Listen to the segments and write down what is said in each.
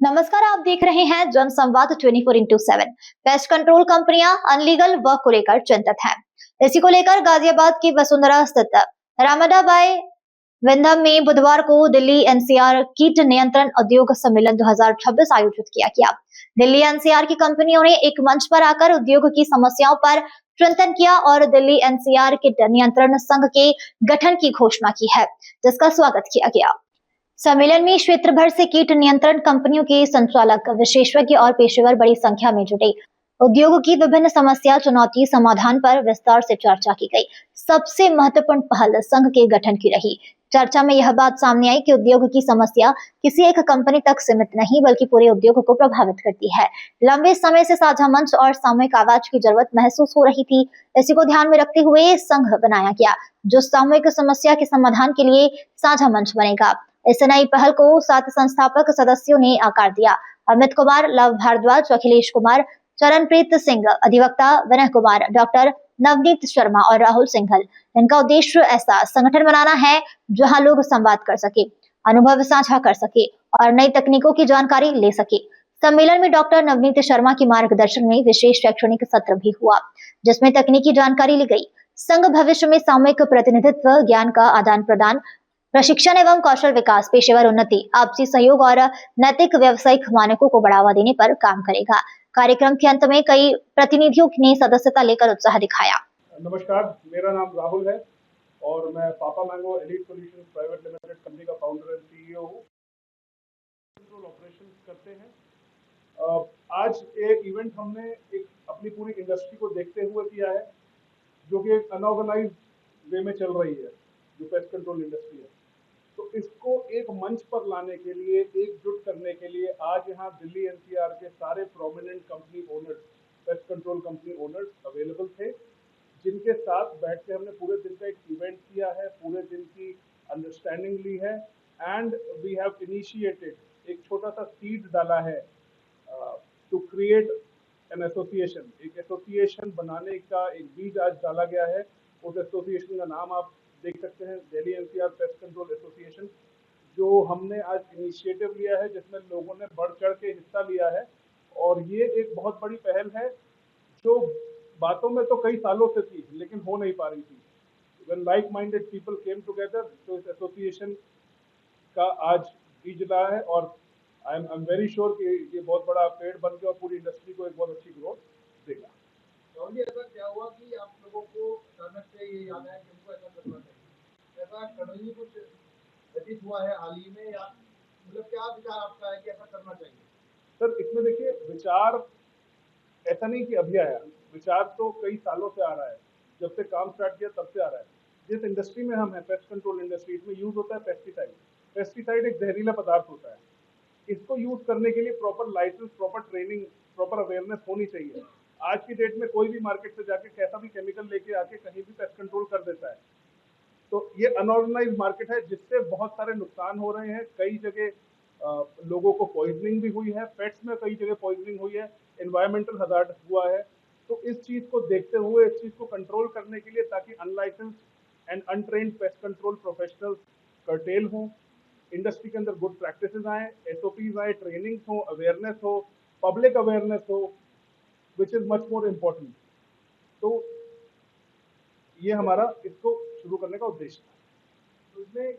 नमस्कार, आप देख रहे हैं जन संवाद 24x7। पेस्ट कंट्रोल कंपनियां अनलीगल वर्क को लेकर चिंतित हैं। इसी को लेकर गाजियाबाद की वसुंधरा स्थित रामदाबाई विंधम में बुधवार को दिल्ली एनसीआर कीट नियंत्रण उद्योग सम्मेलन 2026 आयोजित किया गया। दिल्ली एनसीआर की कंपनियों ने एक मंच पर आकर उद्योग की समस्याओं पर चिंतन किया और दिल्ली एनसीआर कीट नियंत्रण संघ के गठन की घोषणा की है, जिसका स्वागत किया गया। सम्मेलन में क्षेत्र भर से कीट नियंत्रण कंपनियों के संचालक, विशेषज्ञ और पेशेवर बड़ी संख्या में जुटे। उद्योग की विभिन्न समस्या, चुनौती, समाधान पर विस्तार से चर्चा की गई। सबसे महत्वपूर्ण पहल संघ के गठन की रही। चर्चा में यह बात सामने आई कि उद्योग की समस्या किसी एक कंपनी तक सीमित नहीं, बल्कि पूरे उद्योग को प्रभावित करती है। लंबे समय से साझा मंच और सामूहिक आवाज की जरूरत महसूस हो रही थी। इसी को ध्यान में रखते हुए संघ बनाया गया, जो सामूहिक समस्या के समाधान के लिए साझा मंच बनेगा। इस नई पहल को 7 संस्थापक सदस्यों ने आकार दिया। अमित कुमार, लव भारद्वाज, अखिलेश कुमार, चरणप्रीत सिंह, अधिवक्ता विनय कुमार, डॉक्टर नवनीत शर्मा और राहुल सिंघल। इनका उद्देश्य ऐसा संगठन बनाना है जहां लोग संवाद कर सके, अनुभव साझा कर सके और नई तकनीकों की जानकारी ले सके। सम्मेलन में डॉक्टर नवनीत शर्मा की मार्गदर्शन में विशेष शैक्षणिक सत्र भी हुआ, जिसमें तकनीकी जानकारी ली गई। संघ भविष्य में सामूहिक प्रतिनिधित्व, ज्ञान का आदान प्रदान, प्रशिक्षण एवं कौशल विकास, पेशेवर उन्नति, आपसी सहयोग और नैतिक व्यवसायिक मानकों को बढ़ावा देने पर काम करेगा। कार्यक्रम के अंत में कई प्रतिनिधियों ने सदस्यता लेकर उत्साह दिखाया। नमस्कार, मेरा नाम राहुल है और मैं पापा mango elite solutions private limited company का फाउंडर एंड सीईओ हूँ। कंट्रोल ऑपरेशंस करते हैं। आज एक इवेंट हमने एक अपनी पूरी इंडस्ट्री को देखते हुए किया है, जो कि एक अनऑर्गेनाइज्ड वे में चल रही है, जो पेस्ट कंट्रोल इंडस्ट्री है। तो इसको एक मंच पर लाने के लिए, एकजुट करने के लिए आज यहाँ दिल्ली एनसीआर के सारे prominent company owners, pest control company owners available थे, जिनके साथ बैठ के हमने पूरे दिन का एक इवेंट किया है, पूरे दिन की अंडरस्टैंडिंग ली है एंड वी हैव इनिशिएटेड एक छोटा सा सीड डाला है टू क्रिएट एन एसोसिएशन। एक एसोसिएशन बनाने का एक बीज आज डाला गया है। उस एसोसिएशन का नाम आप देख सकते हैं, Delhi NCR pest control association, जो हमने आज इनिशिएटिव लिया है, जिसमें लोगों ने बढ़ चढ़ के हिस्सा लिया है। और ये एक बहुत बड़ी पहल है, जो बातों में तो कई सालों से थी लेकिन हो नहीं पा रही थी। When like-minded people came together, तो इस एसोसिएशन का आज बीज रहा है और आई एम वेरी श्योर कि ये बहुत बड़ा पेड़ बन के और पूरी इंडस्ट्री को एक बहुत अच्छी ग्रोथ देगा। और ये ऐसा क्या हुआ कि आप लोगों को अचानक से ये याद आया कि हमको ऐसा करना चाहिए? ऐसा सडनली कुछ घटित हुआ है हाल ही में, या मतलब क्या विचार आपका है कि ऐसा करना चाहिए? सर, इसमें देखिए, विचार ऐसा नहीं कि अभी आया, विचार तो कई सालों से आ रहा है। जब से काम स्टार्ट किया तब से आ रहा है। जिस इंडस्ट्री में हम हैं, पेस्ट कंट्रोल इंडस्ट्री, इसमें यूज होता है पेस्टिसाइड। पेस्टिसाइड एक जहरीला पदार्थ होता है। इसको यूज करने के लिए proper license, proper training, proper awareness होनी चाहिए। आज की डेट में कोई भी मार्केट से जाके कैसा भी केमिकल लेके आके कहीं भी पेस्ट कंट्रोल कर देता है। तो ये अनऑर्गेनाइज मार्केट है, जिससे बहुत सारे नुकसान हो रहे हैं। कई जगह लोगों को पॉइजनिंग भी हुई है, पेट्स में कई जगह पॉइजनिंग हुई है, एनवायरमेंटल हजार्ड हुआ है। तो इस चीज को देखते हुए, इस चीज को कंट्रोल करने के लिए, ताकि unlicensed and untrained pest control professionals cartel हों, इंडस्ट्री के अंदर गुड प्रैक्टिसेस आए, एसओपीज आए, ट्रेनिंग हो, अवेयरनेस हो, पब्लिक अवेयरनेस हो, which is much more important. तो ये हमारा इसको शुरू करने का उद्देश्य था। तो इसमें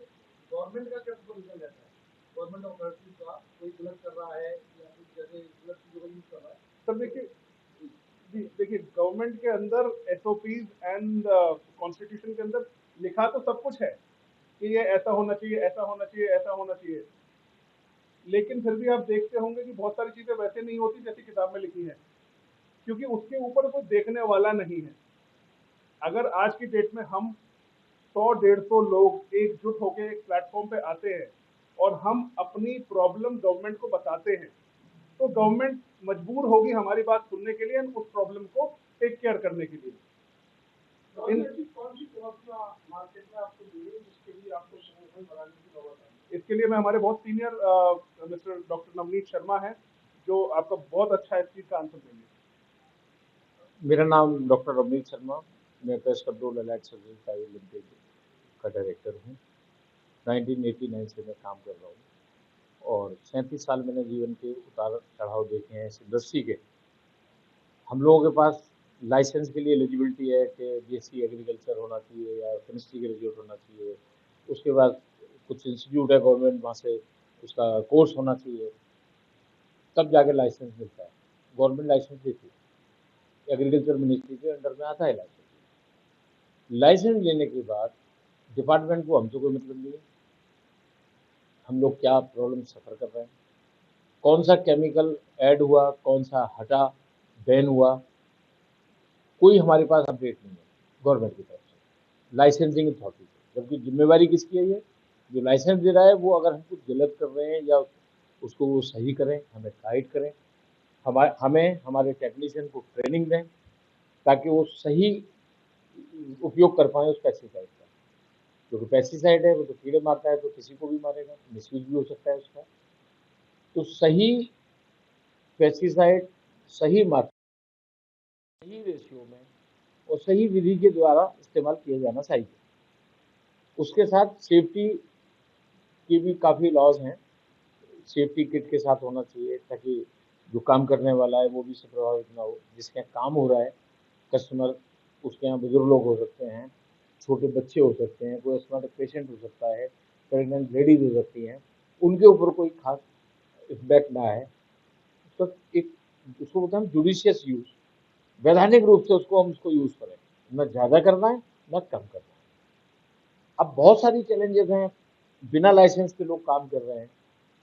गवर्नमेंट का क्या सुपरविजन रहता है? गवर्नमेंट अथॉरिटी का कोई गलत कर रहा है या कुछ जैसे गलत चीजों का यूज कर रहा है? सर देखिए, गवर्नमेंट के अंदर एसओपीज एंड कॉन्स्टिट्यूशन के अंदर लिखा तो सब कुछ है कि ये ऐसा होना चाहिए, ऐसा होना चाहिए, ऐसा होना चाहिए, लेकिन फिर भी आप देखते होंगे कि बहुत सारी चीजें वैसे नहीं होती जैसी किताब में लिखी है, क्योंकि उसके ऊपर कोई देखने वाला नहीं है। अगर आज की डेट में हम 100-150 लोग एकजुट होकर एक प्लेटफॉर्म पे आते हैं और हम अपनी प्रॉब्लम गवर्नमेंट को बताते हैं, तो गवर्नमेंट मजबूर होगी हमारी बात सुनने के लिए, उस प्रॉब्लम को टेक केयर करने के लिए। कौन सी प्रॉब्लम मार्केट में आपको मिली जिसके लिए आपको संगठन बनाने की जरूरत है? इसके लिए मैं हमारे बहुत senior mister doctor Navneet Sharma हैं, जो आपका बहुत अच्छा इस चीज का आंसर देंगे। मेरा नाम डॉक्टर नवनीत शर्मा, मैं pest control allied services private limited का डायरेक्टर हूँ। 1989 से मैं काम कर रहा हूँ। और 37 साल मैंने जीवन के उतार चढ़ाव देखे हैं इस इंडस्ट्री के। हम लोगों के पास लाइसेंस के लिए एलिजिबिलिटी है कि बीएससी एग्रीकल्चर होना चाहिए या केमिस्ट्री ग्रेजुएट होना चाहिए। उसके बाद कुछ इंस्टीट्यूट है गवर्नमेंट, वहाँ से उसका कोर्स होना चाहिए, तब जाके लाइसेंस मिलता है। गवर्नमेंट लाइसेंस देती है, एग्रीकल्चर मिनिस्ट्री के अंडर में आता है लाइसेंस। लाइसेंस लेने के बाद डिपार्टमेंट को हमसे कोई मतलब नहीं है, हम लोग क्या प्रॉब्लम सफ़र कर रहे हैं, कौन सा केमिकल ऐड हुआ, कौन सा हटा, बैन हुआ, कोई हमारे पास अपडेट नहीं है गवर्नमेंट की तरफ से, लाइसेंसिंग अथॉरिटी से। जबकि जिम्मेवारी किसकी है? ये जो लाइसेंस दे रहा है वो अगर हम कुछ गलत कर रहे हैं या उसको वो सही करें, हमें गाइड करें, हमें हमारे टेक्नीशियन को ट्रेनिंग दें ताकि वो सही उपयोग कर पाए उस पेस्टिसाइड का। क्योंकि पेस्टिसाइड है वो तो कीड़े मारता है, तो किसी को भी मारेगा, मिसयूज भी हो सकता है उसका। तो सही पेस्टिसाइड सही मात्रा, सही रेशियो में और सही विधि के द्वारा इस्तेमाल किया जाना चाहिए। उसके साथ सेफ्टी की भी काफ़ी लॉज हैं। सेफ्टी किट के साथ होना चाहिए ताकि जो काम करने वाला है वो भी इससे प्रभावित ना हो। जिसके यहाँ काम हो रहा है कस्टमर, उसके यहाँ बुजुर्ग लोग हो सकते हैं, छोटे बच्चे हो सकते हैं, कोई अस्माटिक पेशेंट हो सकता है, प्रेग्नेंट लेडीज हो सकती हैं, उनके ऊपर कोई खास इफेक्ट ना है। उसका एक उसको बोलते हैं हम जुडिशियस यूज, वैधानिक रूप से उसको हम उसको यूज करें, न ज़्यादा करना है न कम करना है। अब बहुत सारी चैलेंजेस हैं, बिना लाइसेंस के लोग काम कर रहे हैं,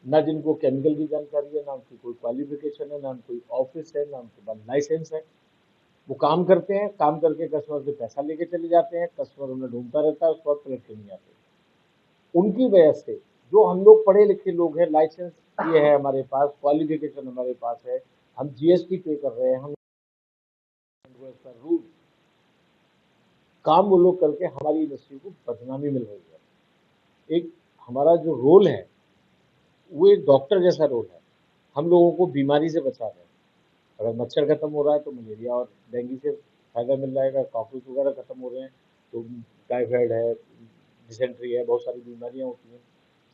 ना जिनको केमिकल की जानकारी है, ना उनकी कोई क्वालिफिकेशन है, ना कोई ऑफिस है, ना उनके पास लाइसेंस है। वो काम करते हैं, काम करके कस्टमर से पैसा लेके चले जाते हैं, कस्टमर उन्हें ढूंढता रहता है, उसके बाद पलट के नहीं आते। उनकी वजह से जो हम लोग पढ़े लिखे लोग हैं, लाइसेंस ये है हमारे पास, क्वालिफिकेशन हमारे पास है, हम जीएसटी पे कर रहे हैं, हम रूल काम वो लोग करके हमारी इंडस्ट्री को बदनामी मिल रही है। एक हमारा जो रोल है वो एक डॉक्टर जैसा रोल है, हम लोगों को बीमारी से बचा रहे हैं। अगर मच्छर खत्म हो रहा है तो मलेरिया और डेंगू से फायदा मिल जाएगा, कॉकरोच वगैरह खत्म हो रहे हैं तो टाइफाइड है, डिसेंट्री है, बहुत सारी बीमारियां होती हैं।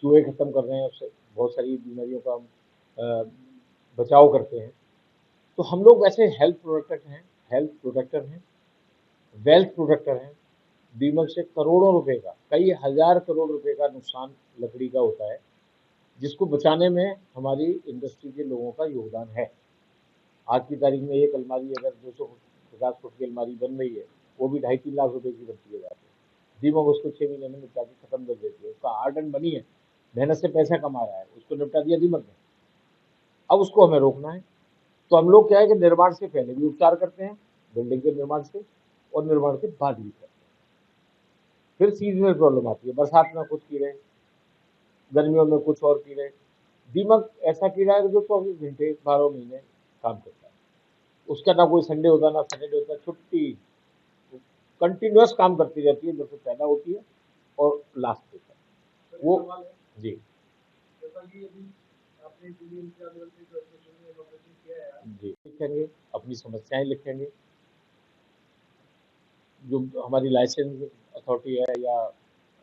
चूहे खत्म कर रहे हैं, उससे बहुत सारी बीमारियों का हम बचाव करते हैं। तो हम लोग वैसे हेल्थ प्रोटेक्टर हैं, वेल्थ प्रोटेक्टर हैं। दीमक से करोड़ों रुपए का, कई हजार करोड़ रुपए का नुकसान लकड़ी का होता है, जिसको बचाने में हमारी इंडस्ट्री के लोगों का योगदान है। आज की तारीख में एक अलमारी अगर 250 फुट की अलमारी बन रही है, वो भी 2.5-3 लाख रुपए की बनती है जाती है। दीमक उसको 6 महीने में निपटा के खत्म कर देती है। उसका हार्ड एंड मनी है, मेहनत से पैसा कमा रहा है, उसको निपटा दिया दीमक ने। अब उसको हमें रोकना है। तो हम लोग क्या है कि निर्माण से पहले भी उपचार करते हैं, बिल्डिंग के निर्माण से, और निर्माण के बाद भी करते हैं। फिर सीजनल प्रॉब्लम आती है, बरसात में कुछ कीड़े, गर्मियों में कुछ और कीड़े। दीमक ऐसा कीड़ा है जो 24 घंटे 12 महीने काम करता है। उसका ना कोई संडे होता, ना सैटरडे होता, छुट्टी, कंटिन्यूअस काम करती रहती है जब से पैदा होती है और लास्ट होता है वो। जी जैसा कि अभी आपने दिल्ली एनसीआर लेवल पे जो एसोसिएशन ने ऑपरेशन किया है, जी लिखेंगे, अपनी समस्याएं लिखेंगे। जो हमारी लाइसेंस अथॉरिटी है या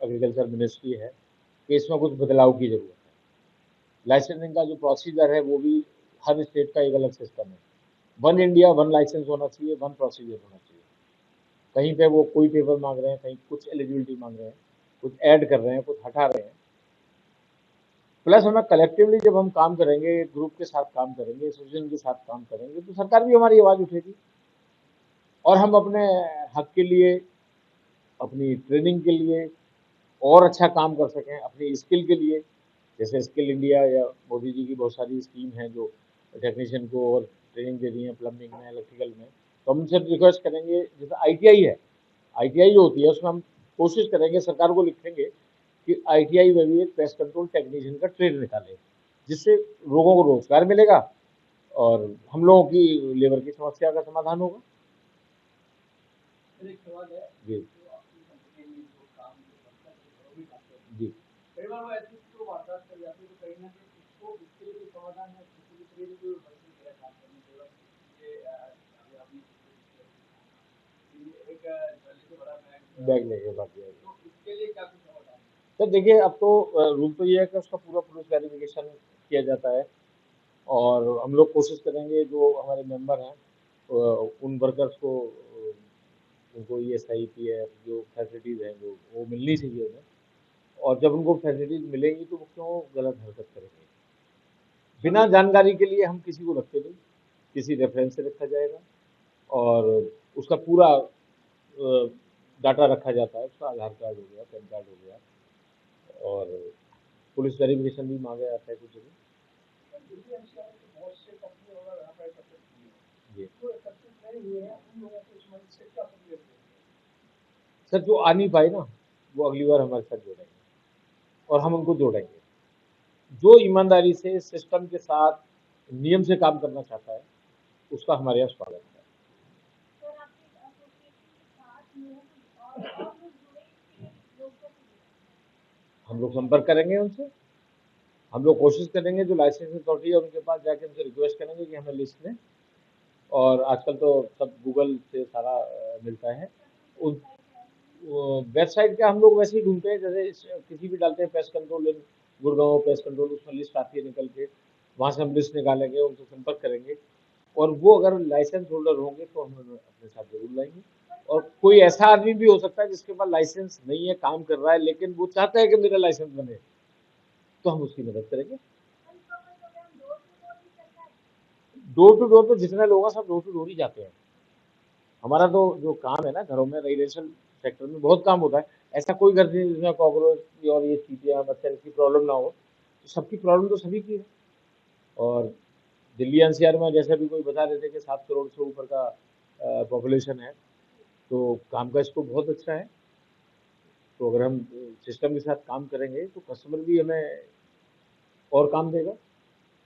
एग्रीकल्चर मिनिस्ट्री है कि इसमें कुछ बदलाव की जरूरत है। लाइसेंसिंग का जो प्रोसीजर है वो भी हर स्टेट का एक अलग सिस्टम है। वन इंडिया वन लाइसेंस होना चाहिए, वन प्रोसीजर होना चाहिए। कहीं पे वो कोई पेपर मांग रहे हैं, कहीं कुछ एलिजिबिलिटी मांग रहे हैं, कुछ ऐड कर रहे हैं, कुछ हटा रहे हैं। प्लस हमें कलेक्टिवली जब हम काम करेंगे, एक ग्रुप के साथ काम करेंगे, एसोसिएशन के साथ काम करेंगे, तो सरकार भी हमारी आवाज़ उठेगी और हम अपने हक के लिए, अपनी ट्रेनिंग के लिए और अच्छा काम कर सकें, अपनी स्किल के लिए। जैसे स्किल इंडिया या मोदी जी की बहुत सारी स्कीम है जो टेक्नीशियन को और ट्रेनिंग दे रही है, प्लम्बिंग में, इलेक्ट्रिकल में। तो हम उनसे रिक्वेस्ट करेंगे, जैसे आईटीआई है, आईटीआई जो होती है उसमें हम कोशिश करेंगे, सरकार को लिखेंगे कि आईटीआई में भी एक पेस्ट कंट्रोल टेक्नीशियन का ट्रेड निकाले, जिससे लोगों को रोजगार मिलेगा और हम लोगों की लेबर की समस्या का समाधान होगा। एक सवाल है जी जो आपकी कंपनी में जो काम जो बनता है, जो घरों में काम करते हैं, जी कई बार वो ऐसी चीज़ को वारदात कर जाते हैं तो कहीं ना कहीं उसको उसके लिए कोई समाधान है, किसी भी तरीके से बच्चे मेरा काम करने के बाद ये अभी आपने एक जल्दी से बड़ा बैग लेके भाग जाएगा। तो इसके लिए क्या कुछ समाधान है? तो देखिए अब तो रूल तो ये है कि उसका पूरा पुलिस वेरिफिकेशन किया जाता है। और हम लोग कोशिश करेंगे जो हमारे मेंबर हैं उन वर्कर्स को उनको ESI PF जो फैसिलिटीज़ हैं जो वो मिलनी चाहिए उन्हें, और जब उनको फैसिलिटीज़ मिलेंगी तो वो क्यों गलत हरकत करेंगे। बिना जानकारी के लिए हम किसी को रखते नहीं, किसी रेफरेंस से रखा जाएगा और उसका पूरा डाटा रखा जाता है, उसका आधार कार्ड हो गया, पैन कार्ड हो गया, और पुलिस वेरिफिकेशन भी मांगा जाता है कुछ जगह। दिल्ली एनसीआर के बहुत से कंपनी वगैरह यहाँ पर एकत्रित हुई है, जी जो एकत्रित नहीं हुए हैं उन लोगों को इस मंच से क्या संदेश देंगे? सर, जो आ नहीं पाए ना वो अगली बार हमारे साथ जोड़ेंगे और हम उनको जोड़ेंगे। जो ईमानदारी से सिस्टम के साथ नियम से काम करना चाहता है उसका हमारे यहाँ स्वागत है। हम लोग संपर्क करेंगे उनसे, हम लोग कोशिश करेंगे जो लाइसेंस अथॉरिटी है उनके पास जाके उनसे रिक्वेस्ट करेंगे कि हमें लिस्ट दें, और आजकल तो सब गूगल से सारा मिलता है। उस वेबसाइट पे हम लोग वैसे ही ढूंढते हैं जैसे किसी भी डालते हैं पेस्ट कंट्रोल इन गुड़गांव पेस्ट कंट्रोल, उसमें लिस्ट आती है निकल के, वहाँ से हम लिस्ट निकालेंगे, उनसे संपर्क करेंगे, और वो अगर लाइसेंस होल्डर होंगे तो हम उन्हें अपने साथ जरूर लाएंगे। और कोई ऐसा आदमी भी हो सकता है जिसके पास लाइसेंस नहीं है, काम कर रहा है, लेकिन वो चाहता है कि मेरा लाइसेंस बने, तो हम उसकी मदद करेंगे। डोर टू डोर तो जितने लोग हैं सब डोर टू डोर ही जाते हैं। हमारा तो जो काम है ना, घरों में रेजिडेंशियल सेक्टर में बहुत काम होता है। ऐसा कोई घर नहीं जिसमें कॉकरोच और ये चीटियाँ मच्छर की प्रॉब्लम ना हो, तो सबकी प्रॉब्लम तो सभी की है। और दिल्ली NCR में जैसे भी कोई बता रहे थे कि 7 करोड़ से ऊपर का पॉपुलेशन है, तो काम का स्कोप बहुत अच्छा है। तो अगर हम सिस्टम के साथ काम करेंगे तो कस्टमर भी हमें और काम देगा।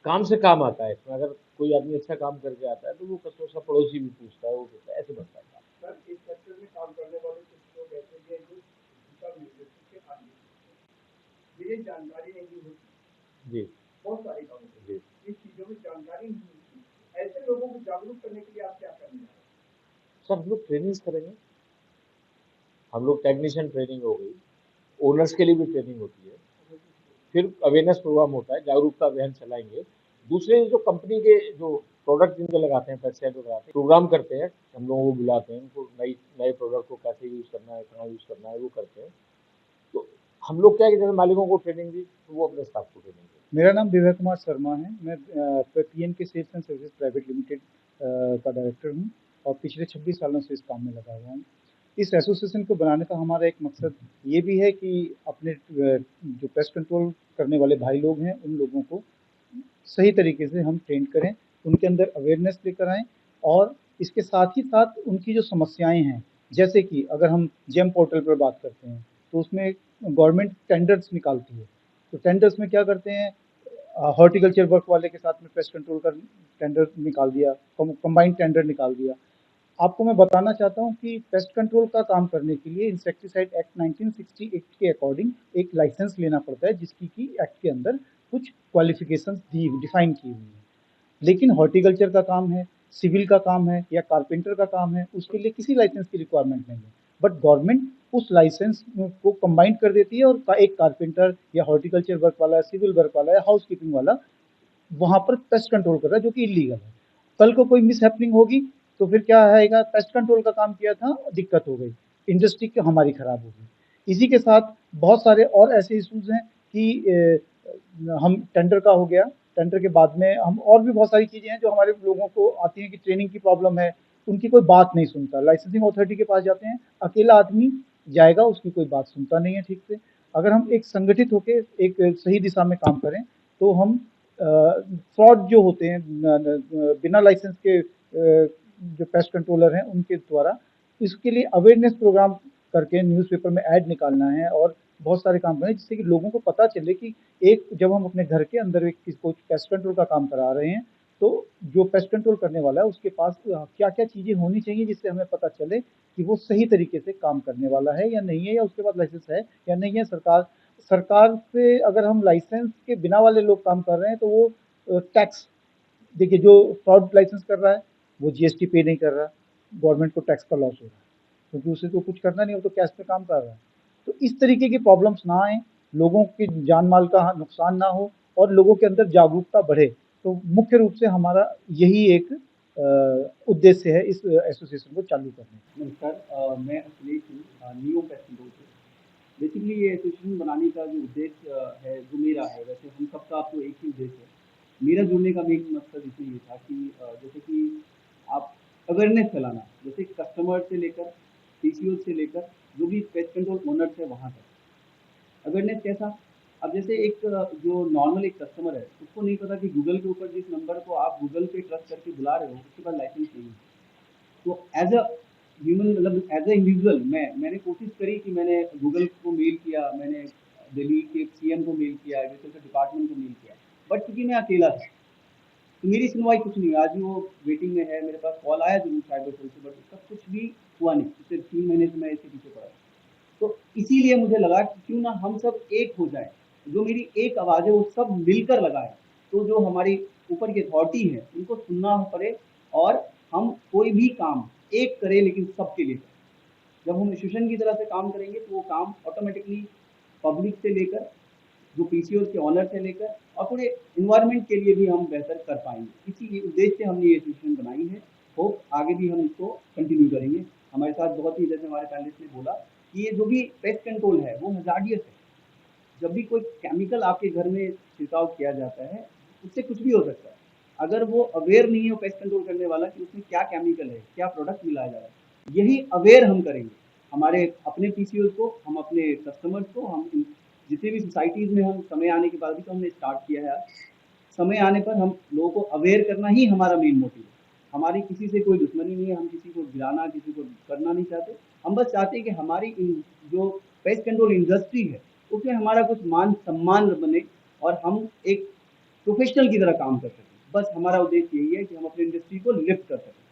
काम से काम आता है इसमें, अगर कोई आदमी अच्छा काम करके आता है तो वो कस्टमर का पड़ोसी भी पूछता है, वो कहता है, ऐसे बनता है। सर, इस सेक्टर में काम करने वाले कुछ लोग ऐसे भी हैं जो दिशा निर्देशों के आदी हैं, जिन्हें जानकारी नहीं होती। जी बहुत सारे काम जी इन चीजों में जानकारी नहीं होती, ऐसे लोगों को जागरूक करने के लिए आप क्या करने जा रहे हैं? सर, हम लोग ट्रेनिंग्स करेंगे, हम लोग टेक्नीशियन ट्रेनिंग हो गई, ओनर्स के लिए भी ट्रेनिंग होती है, फिर अवेयरनेस प्रोग्राम होता है, जागरूकता अभियान चलाएंगे। दूसरे जो कंपनी के जो प्रोडक्ट जिनके लगाते हैं, पेस्टिसाइड लगाते हैं, प्रोग्राम करते हैं, हम लोगों को बुलाते हैं, उनको नए प्रोडक्ट को कैसे यूज़ करना है, कहाँ यूज़ करना है, वो करते हैं। तो हम लोग क्या है कि जैसे मालिकों को ट्रेनिंग दी तो वो अपने स्टाफ को ट्रेनिंग देते मेरा नाम दिव्या कुमार शर्मा है। मैं PNK sales and services private limited का डायरेक्टर हूं और पिछले 26 सालों से इस काम में लगा हुआ हूं। इस एसोसिएशन को बनाने का हमारा एक मकसद ये भी है कि अपने जो पेस्ट कंट्रोल करने वाले भाई लोग हैं उन लोगों को सही तरीके से हम ट्रेन करें, उनके अंदर अवेयरनेस लेकर आएँ और इसके साथ ही साथ उनकी जो समस्याएं हैं, जैसे कि अगर हम जेम पोर्टल पर बात करते हैं तो उसमें गवर्नमेंट टेंडर्स निकालती है। तो टेंडर्स में क्या करते हैं, हॉर्टिकल्चर वर्क वाले के साथ में पेस्ट कंट्रोल का टेंडर निकाल दिया, कंबाइंड टेंडर निकाल दिया। आपको मैं बताना चाहता हूं कि पेस्ट कंट्रोल का काम करने के लिए इंसेक्टिसाइड एक्ट 1968 के अकॉर्डिंग एक लाइसेंस लेना पड़ता है, जिसकी की एक्ट के अंदर कुछ क्वालिफिकेशंस डिफाइन की हुई है। लेकिन हॉर्टिकल्चर का काम है, सिविल का काम है या कारपेंटर का काम है, उसके लिए किसी लाइसेंस की रिक्वायरमेंट नहीं है। बट गवर्नमेंट उस लाइसेंस को कंबाइन कर देती है और एक कारपेंटर या हॉर्टिकल्चर वर्क वाला, सिविल वर्क वाला या हाउस कीपिंग वाला वहाँ पर पेस्ट कंट्रोल कर रहा है, जो कि इलीगल है। कल को कोई मिस हैपनिंग होगी तो फिर क्या आएगा, पेस्ट कंट्रोल का काम किया था, दिक्कत हो गई, इंडस्ट्री की हमारी खराब हो गई। इसी के साथ बहुत सारे और ऐसे इश्यूज हैं कि हम टेंडर का हो गया, टेंडर के बाद में हम और भी बहुत सारी चीज़ें हैं जो हमारे लोगों को आती हैं कि ट्रेनिंग की प्रॉब्लम है, उनकी कोई बात नहीं सुनता। लाइसेंसिंग अथॉरिटी के पास जाते हैं, अकेला आदमी जाएगा, उसकी कोई बात सुनता नहीं है ठीक से। अगर हम एक संगठित होकर एक सही दिशा में काम करें तो हम फ्रॉड जो होते हैं बिना लाइसेंस के जो पेस्ट कंट्रोलर हैं उनके द्वारा, इसके लिए अवेयरनेस प्रोग्राम करके न्यूज़पेपर में ऐड निकालना है और बहुत सारे काम करें जिससे कि लोगों को पता चले कि एक जब हम अपने घर के अंदर एक किसी को पेस्ट कंट्रोल का काम करा रहे हैं तो जो पेस्ट कंट्रोल करने वाला है उसके पास क्या क्या चीज़ें होनी चाहिए, जिससे हमें पता चले कि वो सही तरीके से काम करने वाला है या नहीं है, या उसके पास लाइसेंस है या नहीं है। सरकार से अगर हम लाइसेंस के बिना वाले लोग काम कर रहे हैं तो वो टैक्स, देखिए जो फ्रॉड लाइसेंस कर रहा है वो GST पे नहीं कर रहा, गवर्नमेंट को टैक्स का लॉस हो रहा है क्योंकि उसे तो कुछ करना नहीं, वो तो कैश पे काम कर रहा है। तो इस तरीके की प्रॉब्लम्स ना आए, लोगों की जान माल का नुकसान ना हो और लोगों के अंदर जागरूकता बढ़े। तो मुख्य रूप से हमारा यही एक उद्देश्य है इस एसोसिएशन को चालू करने। नमस्कार, मैं अखिलेश हूँ नियो पेस्ट कंट्रोल से। बेसिकली ये एसोसिएशन बनाने का जो उद्देश्य है जो मेरा है, वैसे हम सबका आपको एक ही उद्देश्य है। मेरा जुड़ने का मेन मकसद इसमें ये था कि जैसे कि आप अवेयरनेस फैलाना, जैसे कस्टमर से लेकर पीसीओ से लेकर जो भी पेस्ट कंट्रोल ओनर्स है वहाँ तक अवेयरनेस कैसा। अब जैसे एक जो नॉर्मल एक कस्टमर है उसको नहीं पता कि गूगल के ऊपर जिस नंबर को आप गूगल पे ट्रस्ट करके बुला रहे हो उसके पास लाइसेंस नहीं है। तो एज अ ह्यूमन, मतलब एज अ इंडिविजुअल मैंने कोशिश करी कि मैंने गूगल को मेल किया, मैंने दिल्ली के सीएम को मेल किया, एग्रीकल्चर डिपार्टमेंट को मेल किया, बट क्योंकि मैं अकेला था तो मेरी सुनवाई कुछ नहीं हुई। आज भी वो वेटिंग में है, मेरे पास कॉल आया जरूर साइबर सेल से, बट उसका कुछ भी हुआ नहीं। पिछले 3 महीने से मैं इसके पीछे पड़ा। तो इसीलिए मुझे लगा कि क्यों ना हम सब एक हो जाए, जो मेरी एक आवाज़ है वो सब मिलकर लगाए, तो जो हमारी ऊपर की अथॉरिटी है उनको सुनना पड़े और हम कोई भी काम एक करें लेकिन सबके लिए करें। जब हम एसोसिएशन की तरह से काम करेंगे तो वो काम ऑटोमेटिकली पब्लिक से लेकर जो पीसीओ के ऑनर से लेकर और पूरे इन्वायरमेंट के लिए भी हम बेहतर कर पाएंगे। इसी उद्देश्य से हमने ये एसोसिएशन बनाई है। होप आगे भी हम इसको कंटिन्यू करेंगे। हमारे साथ बहुत ही, जैसे हमारे पैनलिस्ट ने बोला कि ये जो भी पेस्ट कंट्रोल है वो हजार्डियस है। जब भी कोई केमिकल आपके घर में छिड़काव किया जाता है उससे कुछ भी हो सकता है। अगर वो अवेयर नहीं हो पेस्ट कंट्रोल करने वाला कि उसमें क्या केमिकल है, क्या प्रोडक्ट मिलाया जा रहा है, यही अवेयर हम करेंगे हमारे अपने पीसीओ को, हम अपने कस्टमर्स को, हम जितने भी सोसाइटीज़ में हम समय आने के बाद भी तो हमने स्टार्ट किया है। समय आने पर हम लोगों को अवेयर करना ही हमारा मेन मोटिव है। हमारी किसी से कोई दुश्मनी नहीं है, हम किसी को गिराना, किसी को करना नहीं चाहते। हम बस चाहते हैं कि हमारी जो पेस्ट कंट्रोल इंडस्ट्री है उसमें हमारा कुछ मान सम्मान बने और हम एक प्रोफेशनल की तरह काम कर सकें। बस हमारा उद्देश्य यही है कि हम अपनी इंडस्ट्री को लिफ्ट कर सकें।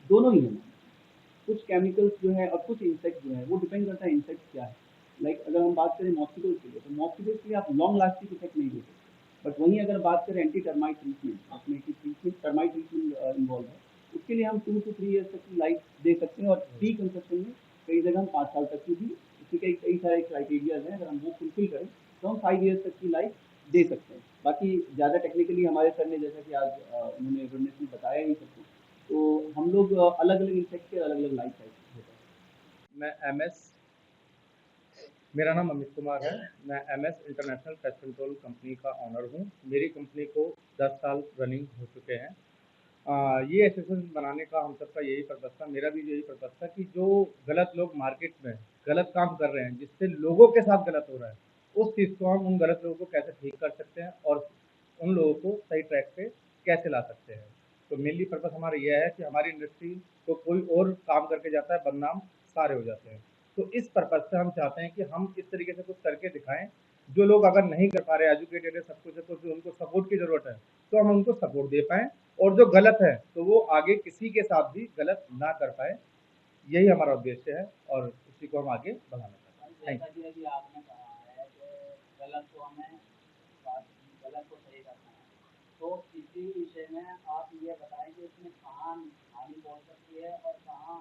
दोनों ही है। कुछ केमिकल्स जो है और कुछ इंसेक्ट जो है वो डिपेंड करता है इंसेक्ट क्या है। लाइक अगर हम बात करें मॉस्किटोज के लिए, तो मॉस्किटोज के लिए आप लॉन्ग लास्टिंग इफेक्ट नहीं दे सकते। बट वहीं अगर बात करें एंटी टर्माइट ट्रीटमेंट, उसमें कि ट्रीटमेंट टर्माइट ट्रीटमेंट इन्वॉल्व है, उसके लिए हम 2 से 3 ईयर्स तक की लाइफ दे सकते हैं। और प्री कंसेप्शन में कई जगह हम 5 साल तक की भी, उसके कई सारे क्राइटेरियाज हैं, अगर हम वो फुलफिल करें तो हम 5 ईयर्स तक की लाइफ दे सकते हैं। बाकी ज़्यादा टेक्निकली हमारे सर ने, जैसा कि आज उन्होंने अवेयरनेस में बताया ही सबको, तो हम लोग अलग अलग इंसेक्ट के अलग अलग लाइफ साइकिल होता है। मैं एमएस, मेरा नाम अमित कुमार है। मैं MS international pest control company का ऑनर हूँ। मेरी कंपनी को 10 साल रनिंग हो चुके हैं। ये एसोसिएशन बनाने का हम सबका यही पर्पस था, मेरा भी यही पर्पस था कि जो गलत लोग मार्केट में गलत काम कर रहे हैं, जिससे लोगों के साथ गलत हो रहा है, उस चीज़ को हम उन गलत लोगों को कैसे ठीक कर सकते हैं और उन लोगों को सही ट्रैक पे कैसे ला सकते हैं। तो मेनली पर्पस हमारा यह है कि हमारी इंडस्ट्री को कोई और काम करके जाता है, बदनाम सारे हो जाते हैं। तो इस पर्पस से हम चाहते हैं कि हम इस तरीके से कुछ करके दिखाएं। जो लोग अगर नहीं कर पा रहे, एजुकेटेड है, सब कुछ है, तो जो उनको सपोर्ट की ज़रूरत है तो हम उनको सपोर्ट दे पाएँ, और जो गलत है तो वो आगे किसी के साथ भी गलत ना कर पाए। यही हमारा उद्देश्य है और इसी को हम आगे बढ़ाना चाहते हैं। Thank you. जैसा कि आपने कहा है कि गलत को हमें गलत को सही करना है, तो इसी विषय में आप ये बताएं कि इसमें कहाँ हानि पहुँच सकती है और कहाँ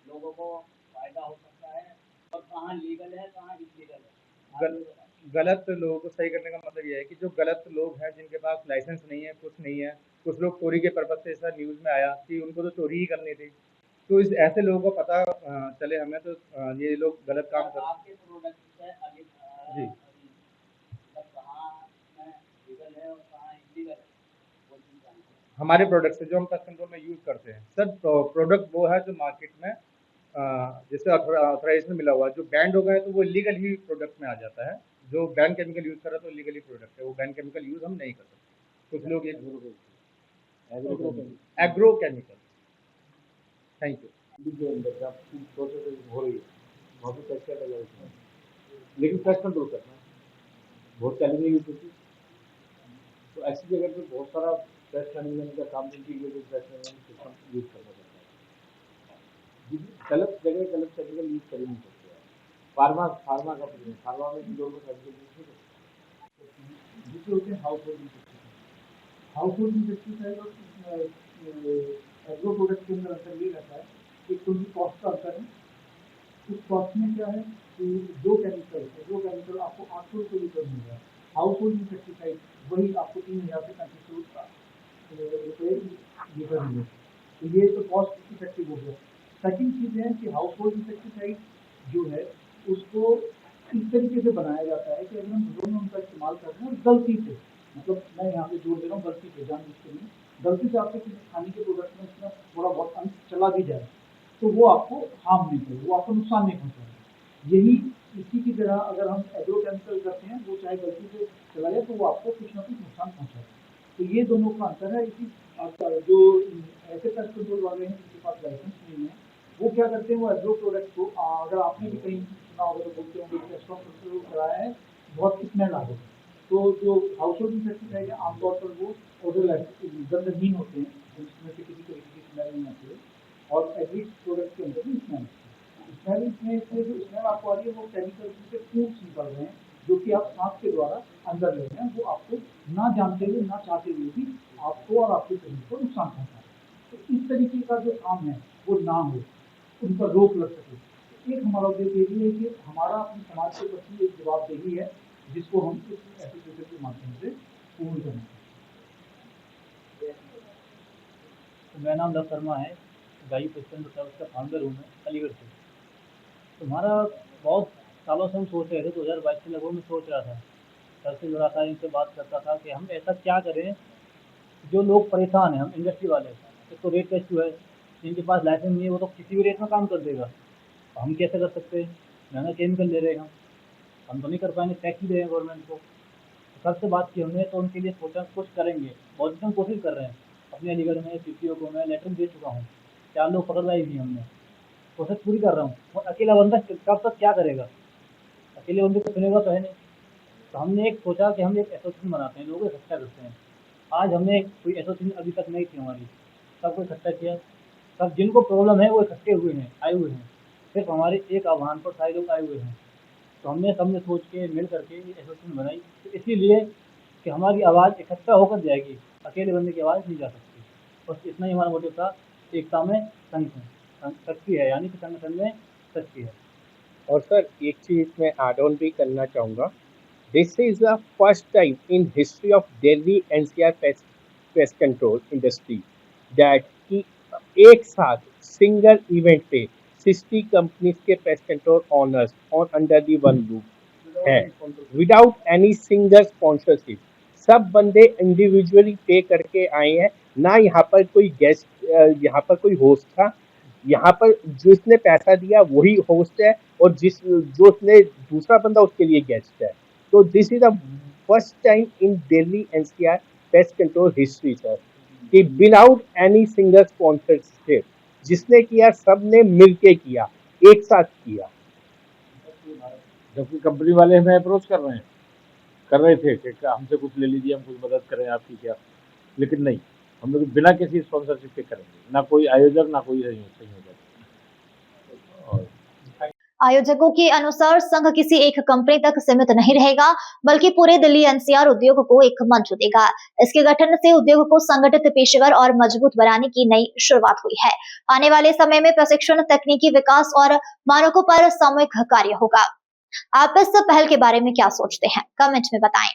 लोगों को फायदा हो सकता है और कहाँ लीगल है, कहाँ इलीगल है। आप ये बताएं। गलत लोगों को सही करने का मतलब ये है कि जो गलत लोग हैं, जिनके पास लाइसेंस नहीं है, कुछ नहीं है, कुछ लोग चोरी के पर्पज से, ऐसा न्यूज़ में आया कि उनको तो चोरी ही करनी थी, तो इस ऐसे लोगों को पता चले हमें, तो ये लोग गलत काम कर। आपके प्रोडक्ट से आगे जी, मतलब कहाँ में लीगल है और कहाँ इलीगल है, वो चीज़ जानते हैं। हमारे प्रोडक्ट से जो हम पेस्ट कंट्रोल में यूज़ करते हैं सर, प्रोडक्ट वो है जो मार्केट में जिससे ऑथराइजेशन मिला हुआ है। जो बैंड हो गए तो वो इलीगल ही प्रोडक्ट में आ जाता है। जो बैन केमिकल यूज़ कर रहा है तो इलीगली प्रोडक्ट है, वो बैन केमिकल यूज़ हम नहीं कर सकते। कुछ लोग ये एग्रो केमिकल। Thank you. अभी जो अंदर जब फूड प्रोसेसिंग हो रही है वहाँ पे कैसे लगा है, लेकिन पेस्ट कंट्रोल करना बहुत चैलेंजिंग होती है। तो ऐसी जगह पे बहुत सारा पेस्ट मैनेजमेंट का काम, integrated pest management system use करना पड़ता है। गलत जगह गलत केमिकल यूज़ कर ही नहीं सकते हैं। फार्मा का प्रश्न, फार्मा में भी लोगों को केमिकल यूज़ नहीं करते। दूसरे होते हैं house hold insecticide. House hold insecticide और एग्रो प्रोडक्ट के अंदर अंतर ये रहता है एक तो उनकी कॉस्ट का अंतर है। उस कॉस्ट में क्या है कि जो केमिकल आपको 800 रुपये लीटर मिल रहा है, हाउस होल्ड इंसेक्टिसाइड वही आपको 3000 से 3500 रुपये लीटर मिले। तो ये तो कॉस्ट इफेक्टिव हो गया। सेकंड चीज़ है कि हाउस होल्ड इंसेक्टिसाइड जो है उसको इस तरीके से बनाया जाता है कि अगर हम घरों में उनका इस्तेमाल कर रहे हैं गलती से, मतलब मैं यहाँ पे जोड़ दे रहा हूँ गलती से, जानबूझ के नहीं, गलती से आपके किसी खाने के प्रोडक्ट में उसमें थोड़ा बहुत अंश चला भी जाए तो वो आपको हार्म नहीं करे, वो आपको नुकसान नहीं पहुँचाए। यही इसी की तरह अगर हम एग्रोकेमिकल करते हैं, वो चाहे गलती से चला जाए तो वो आपको कुछ ना कुछ नुकसान पहुँचाए। तो ये दोनों का अंतर है। इसी जो ऐसे पेस्ट कंट्रोल वाले हैं जिनके पास लाइसेंस नहीं है, वो क्या करते हैं, वो एग्रो प्रोडक्ट को, अगर आपने भी कहीं सुना होगा तो बोलते होंगे पेस्ट कंट्रोल कराया है, बहुत स्मेल आ गई। तो जो हाउस होल्ड इंसेक्टिसाइड है आमतौर पर वो ओडोरलेस गंधहीन होते हैं, जिसमें से किसी तरीके की स्मेल नहीं आती है, और एग्री प्रोडक्ट के अंदर भी स्मेल इसमें जो स्मेल आपको आ रही है वो केमिकल से फ्रूट्स निकल रहे हैं जो कि आप सांस के द्वारा अंदर ले रहे हैं, वो आपको ना जानते हुए ना चाहते हुए भी आपको और आपके शरीर को नुकसान पहुँचा है। तो इस तरीके का जो काम है वो ना हो, उन पर रोक लग सके। एक हमारा उद्देश्य ये भी है कि हमारा अपने समाज के प्रति एक जवाबदेही है जिसको हम इस एसोसिएशन के माध्यम से पूर्ण करें। तो मेरा नाम लव शर्मा है, गाई पेस्टेंट सर्विस का फाउंडर हूँ मैं अलीगढ़ से। तो हमारा बहुत सालों से हम सोच रहे थे, 2022 से लगभग मैं सोच रहा था, सर से जुड़ा था, इनसे बात करता था कि हम ऐसा क्या करें जो लोग परेशान हैं। हम इंडस्ट्री वाले, एक तो रेट का इशू है, जिनके पास लाइसेंस नहीं है वो तो किसी भी रेट में काम कर देगा, तो हम कैसे कर सकते हैं, महंगा केमिकल ले रहे हैं हम तो नहीं कर पाएंगे, टैक्स भी दे रहे हैं गवर्नमेंट को। तो सर से बात की हमने, तो उनके लिए सोचा कुछ करेंगे, बहुत हम कोशिश कर रहे हैं। अपने अलीगढ़ में CPO को मैं लेटर दे चुका हूँ, 4 लोग पकड़वाई भी हमने, कोशिश पूरी कर रहा हूँ। और अकेला बंदा कब तक क्या करेगा, अकेले बंदे को सुनेगा तो है नहीं। तो हमने एक सोचा कि हम एक एसोसिएशन बनाते हैं, लोगों को इकट्ठा करते हैं। आज हमने कोई एसोसिएशन अभी तक नहीं थी हमारी, सबको इकट्ठा किया, सब जिनको प्रॉब्लम है वो इकट्ठे हुए हैं, आए हुए हैं, सिर्फ हमारे एक आह्वान पर सारे लोग आए हुए हैं। तो हमने सबने सोच के मिल करके ये एसोसिएशन बनाई, तो इसीलिए कि हमारी आवाज़ इकट्ठा होकर जाएगी, अकेले बंदे की आवाज़ नहीं जा सकती। बस इतना ही हमारा मोटिव था, एकता में शक्ति है, यानी कि संगठन में शक्ति है। और सर एक चीज़ मैं ऐड ऑन भी करना चाहूँगा, this is the first time in history of Delhi NCR pest control industry that कि एक साथ सिंगल इवेंट पे 60 कंपनीज के pest control honours on under the one roof है, विदाउट एनी सिंगल स्पॉन्सरशिप। सब बंदे इंडिविजुअली पे करके आए हैं, ना यहाँ पर कोई गेस्ट, यहाँ पर कोई होस्ट था, यहाँ पर जिसने पैसा दिया वही होस्ट है, और जो उसने दूसरा बंदा उसके लिए गेस्ट है। तो this is the first time in Delhi NCR pest control history sir, कि विदाउट एनी सिंगल स्पॉन्सरशिप, जिसने किया सब ने मिल के किया, एक साथ किया। जबकि कंपनी वाले हमें अप्रोच कर रहे थे कि हमसे कुछ ले लीजिए, हम कुछ मदद करें आपकी क्या, लेकिन नहीं, हम लोग बिना किसी स्पॉन्सरशिप के करेंगे, ना कोई आयोजक ना कोई संयोजक। आयोजकों के अनुसार संघ किसी एक कंपनी तक सीमित नहीं रहेगा, बल्कि पूरे दिल्ली NCR उद्योग को एक मंच देगा। इसके गठन से उद्योग को संगठित, पेशेवर और मजबूत बनाने की नई शुरुआत हुई है। आने वाले समय में प्रशिक्षण, तकनीकी विकास और मानकों पर सामूहिक कार्य होगा। आप इस पहल के बारे में क्या सोचते हैं, कमेंट में बताएं।